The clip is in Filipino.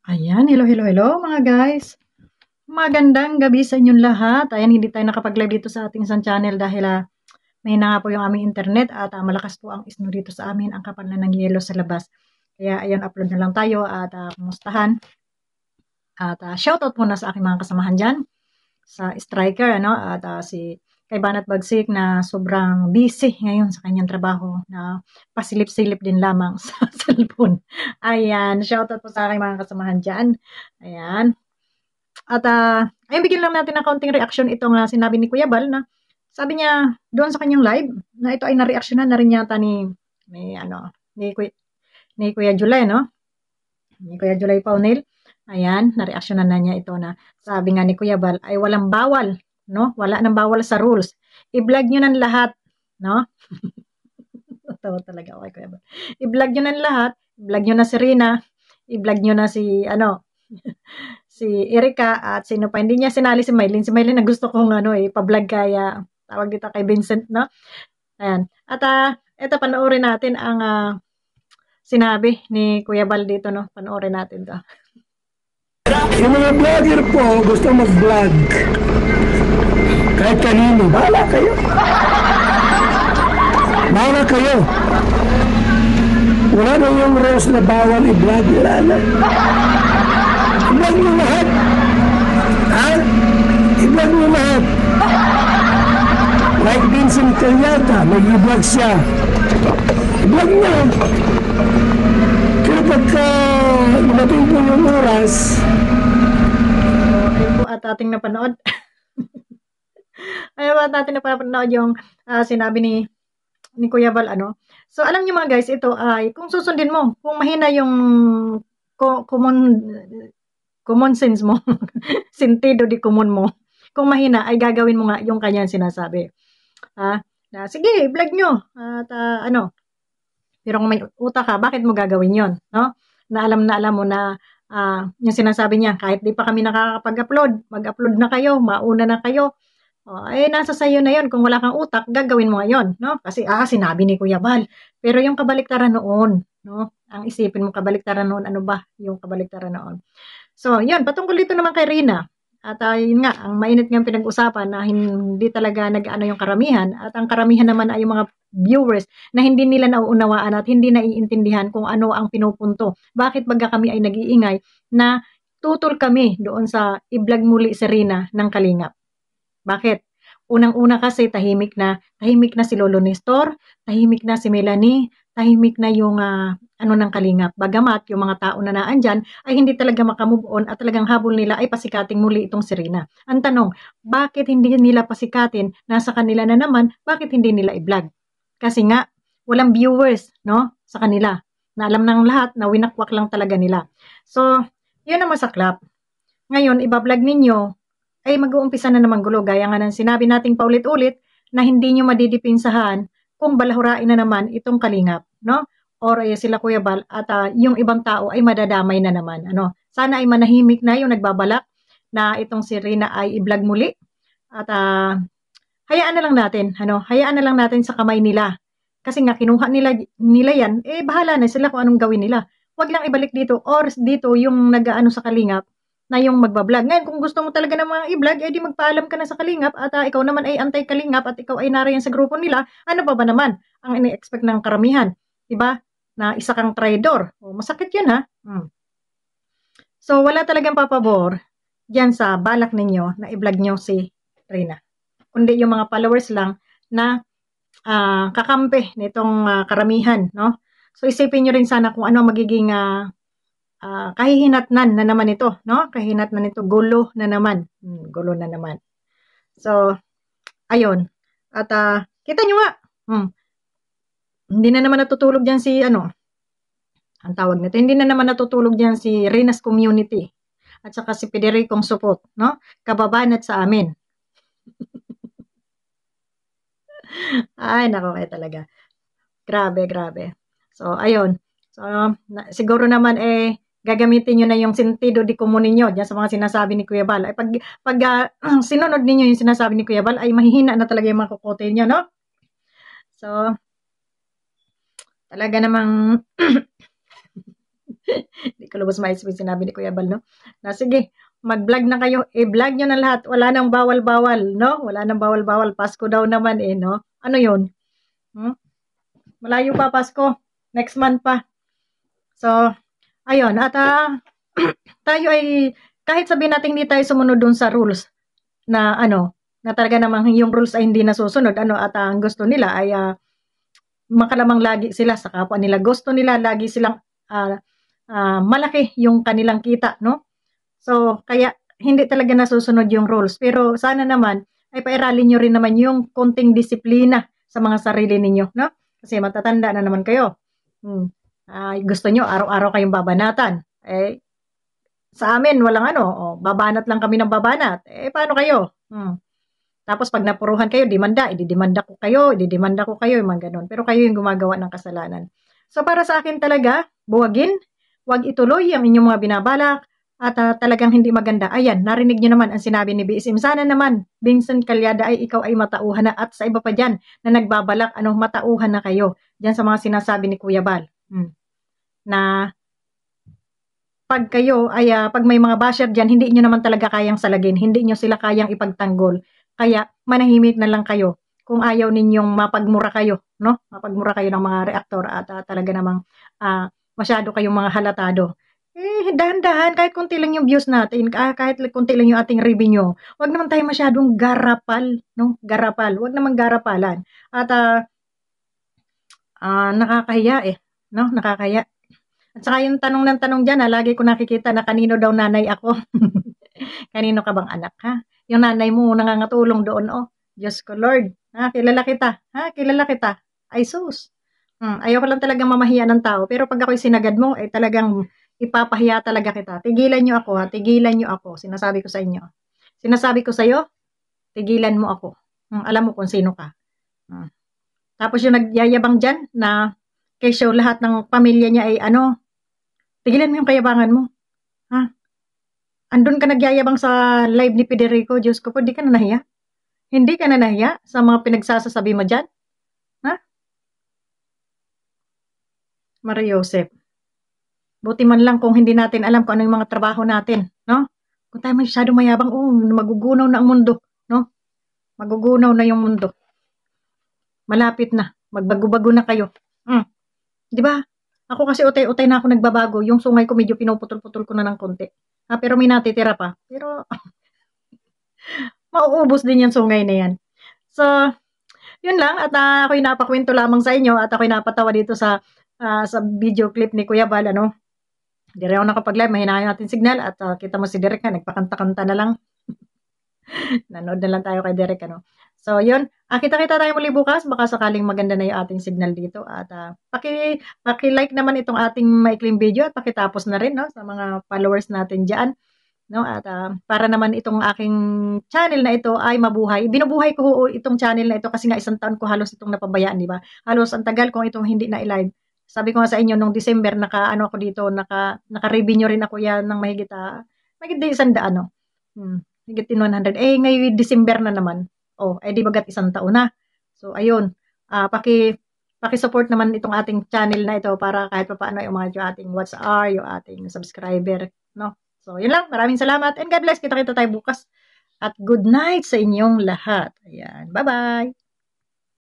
Ayan, hello, hello, hello mga guys. Magandang gabi sa inyong lahat. Ayan, hindi tayo nakapag-live dito sa ating isang channel dahil mahina nga po yung aming internet at malakas po ang snow dito sa amin, ang kapal na ng yelo sa labas. Kaya ayun, upload na lang tayo at kumustahan. At shoutout muna sa aking mga kasamahan dyan, sa striker, ano, at si kay Banat Bagsik na sobrang busy ngayon sa kanyang trabaho na pasilip-silip din lamang sa cellphone. Ayan, shoutout po sa aking mga kasamahan dyan. Ayan. At ayun, bigyan lang natin ng kaunting reaction itong sinabi ni Kuya Bal na sabi niya doon sa kanyang live na ito ay na-reactionan na rin yata ni Kuya July, no? Ni Kuya July Paunil. Ayan, na-reactionan na niya ito na sabi nga ni Kuya Bal ay walang bawal, no? Wala nang bawal sa rules. I-vlog niyo ng lahat, no? Tawa talaga ako kay Kuya Bal. I-vlog niyo ng lahat. I-vlog niyo na si Rina. I-vlog niyo na si si Erika at sino pa. Hindi niya sinali si Mylene. Si Mylene na gusto kong i-vlog kaya tawag dito kay Vincent, no? Ayan. At ito panoorin natin ang sinabi ni Kuya Bal dito, no? Panoorin natin 'to. Yung mga vlogger po gusto mag-vlog kahit kanino, bahala kayo. Bahala kayo. Wala na yung rules na bawal i-vlog. Wala na. I-vlog mo lahat. Ha? I-vlog mo lahat. Like Vincent Calyata, nag-i-vlog siya. I-vlog niya. Pero pagka dumating po yung oras, ayun po at ating napanood. Ayun po at ating napanood yung sinabi ni Kuya Bal, ano. So, alam niyo mga guys, ito ay kung susundin mo, kung mahina yung common sense mo, sentido di common mo, kung mahina ay gagawin mo nga yung kanyang sinasabi. Na sige, vlog nyo. At pero kung may utak ka, bakit mo gagawin yon, no? Na alam mo na yung sinasabi niya, kahit di pa kami nakakapag-upload, mag-upload na kayo, mauna na kayo. Nasa sayo na yon. Kung wala kang utak, gagawin mo ngayon, no? Kasi sinabi ni Kuya Bal. Pero yung kabaliktaran noon, no? Ang isipin mo kabaliktaran noon, ano ba yung kabaliktaran noon? So, yun, patungkol dito naman kay Rina. At yun nga, ang mainit nga pinag-usapan na hindi talaga nag-ano yung karamihan. At ang karamihan naman ay yung mga viewers na hindi nila nauunawaan at hindi naiintindihan kung ano ang pinupunto. Bakit baga kami ay nag-iingay na tutol kami doon sa i-vlog muli si Rina ng Kalingap. Bakit? Unang-una kasi tahimik na si Lolo Nestor, tahimik na si Melanie, tahimik na yung ng Kalingap. Bagamat yung mga tao na naandyan ay hindi talaga makamove on at talagang habol nila ay pasikating muli itong si Rina. Ang tanong, bakit hindi nila pasikatin? Nasa kanila na naman, bakit hindi nila i-vlog? Kasi nga, walang viewers, no? Sa kanila. Na alam ng lahat na winakwak lang talaga nila. So, yun ang masaklap. Ngayon, iba-vlog ninyo, ay mag-uumpisa na naman gulo. Gaya nga ng sinabi nating paulit-ulit na hindi nyo madidipinsahan kung balahurain na naman itong Kalingap, no? Or sila Kuya Bal at yung ibang tao ay madadamay na naman. Ano? Sana ay manahimik na yung nagbabalak na itong si Rina ay i-vlog muli. At hayaan na lang natin, hayaan na lang natin sa kamay nila. Kasi nga kinuha nila yan, bahala na sila kung anong gawin nila. Huwag lang ibalik dito or dito yung nag-aano sa Kalingap na yung magbablog. Ngayon, kung gusto mo talaga ng mga i-vlog, di magpaalam ka na sa Kalingap at ikaw naman ay anti-Kalingap at ikaw ay narayan sa grupo nila, ano pa ba naman ang ini-expect ng karamihan? Diba? Na isa kang traidor. Masakit yun, ha? So, wala talagang papabor diyan sa balak ninyo na i-vlog nyo si Rina. Kundi yung mga followers lang na kakampi nitong karamihan, no? So, isipin nyo rin sana kung ano magiging kahihinatnan na naman ito, no? Kahihinatnan nito, gulo na naman. Gulo na naman. So, ayun. At kita nyo nga, hindi na naman natutulog dyan si, ang tawag nito, hindi na naman natutulog dyan si Rina's Community at saka si Federicong Supot, no? Kababanat sa amin. Ay, nako kayo talaga. Grabe, grabe. So, ayun. So, siguro naman gagamitin nyo na yung sentido di comune ninyo dyan sa mga sinasabi ni Kuya Bal. Ay pag sinunod ninyo yung sinasabi ni Kuya Bal, ay mahihina na talaga yung mga kukote nyo, no? So, talaga namang Hindi ko lubos maisip yung sinabi ni Kuya Bal, no? Na sige, mag-vlog na kayo. I-vlog nyo na lahat. Wala nang bawal-bawal, no? Wala nang bawal-bawal. Pasko daw naman eh, no? Ano yun? Hmm? Malayo pa Pasko. Next month pa. So, ayun. At tayo ay, kahit sabihin natin hindi tayo sumunod dun sa rules na ano, na talaga namang yung rules ay hindi nasusunod, ano, at ang gusto nila ay makalamang lagi sila sa kapwa nila. Gusto nila lagi silang malaki yung kanilang kita, no? So, kaya hindi talaga nasusunod yung rules. Pero sana naman ay pairalin nyo rin naman yung konting disiplina sa mga sarili ninyo, no? Kasi matatanda na naman kayo. Gusto nyo araw-araw kayong babanatan. Eh, sa amin, walang babanat lang kami ng babanat. Eh, paano kayo? Tapos pag napuruhan kayo, ididimanda ko kayo, yung mga ganun. Pero kayo yung gumagawa ng kasalanan. So, para sa akin talaga, buwagin, wag ituloy ang inyong mga binabalak, at talagang hindi maganda. Ayan, narinig nyo naman ang sinabi ni BSM. Sana naman, Vincent Calyada, ay ikaw ay matauhan na, at sa iba pa dyan na nagbabalak, matauhan na kayo dyan sa mga sinasabi ni Kuya Bal. Na pag kayo ay pag may mga basher dyan, hindi nyo naman talaga kayang salagin, hindi nyo sila kayang ipagtanggol. Kaya manahimik na lang kayo kung ayaw ninyong mapagmura kayo, no? Mapagmura kayo ng mga reaktor at talaga namang masyado kayong mga halatado. Eh, dahan-dahan, kahit konti lang yung views natin, kahit konti lang yung ating revenue, wag naman tayo masyadong garapal, no? Garapal, wag naman garapalan. At nakakahiya eh, no? Nakakahiya. At saka yung tanong ng tanong dyan, lagi ko nakikita na kanino daw nanay ako. Kanino ka bang anak, ha? Yung nanay mo nangangatulong doon, oh. Diyos ko, Lord. Kilala kita. Kilala kita. Ay, sus. Ayoko lang talagang mamahiya ng tao. Pero pag ako'y sinagad mo, ay talagang ipapahiya talaga kita. Tigilan nyo ako, ha? Tigilan nyo ako. Sinasabi ko sa inyo. Sinasabi ko sa'yo, tigilan mo ako. Alam mo kung sino ka. Tapos yung nagyayabang dyan na kesyo lahat ng pamilya niya ay tigilan mo yung kayabangan mo. Andun ka nagyayabang sa live ni Federico. Diyos ko po, di ka na nahiya? Hindi ka na nahiya sa mga pinagsasasabi mo dyan? Maria Joseph. Buti man lang kung hindi natin alam kung ano yung mga trabaho natin, no? Kung tayo masyadong mayabang, magugunaw na ang mundo, no? Magugunaw na yung mundo. Malapit na. Magbago-bago na kayo. Di ba? Ako kasi utay-utay na ako nagbabago. Yung sungay ko medyo pinuputol-putol ko na ng konti. Pero may natitira pa. Pero mauubos din yung sungay na yan. So, yun lang. At ako'y napakwento lamang sa inyo at ako'y napatawa dito sa video clip ni Kuya Bal, Di rin ako nakapag-live. Mahinahin natin signal at kita mo si Derek na nagpakanta-kanta na lang. Nanood na lang tayo kay Derek, So, yun. Kita-kita tayo muli bukas. Baka sakaling maganda na yung ating signal dito. At paki-like naman itong ating maikling video at pakitapos na rin, no? Sa mga followers natin dyan. No? At para naman itong aking channel na ito ay mabuhay. Binubuhay ko itong channel na ito kasi nga 1 taon ko halos itong napabayaan, di ba? Halos ang tagal kong itong hindi na i-live. Sabi ko nga sa inyo, nung December, ako dito, naka-revenue rin ako yan ng mahigit 100, higit 100. Eh, ngayon December na naman. Di bagat 1 taon na. So, ayun. Paki-support naman itong ating channel na ito para kahit pa paano yung ating watch hour, yung ating subscriber, no? So, yun lang. Maraming salamat and God bless. Kita-kita tayo bukas. At good night sa inyong lahat. Ayan. Bye-bye.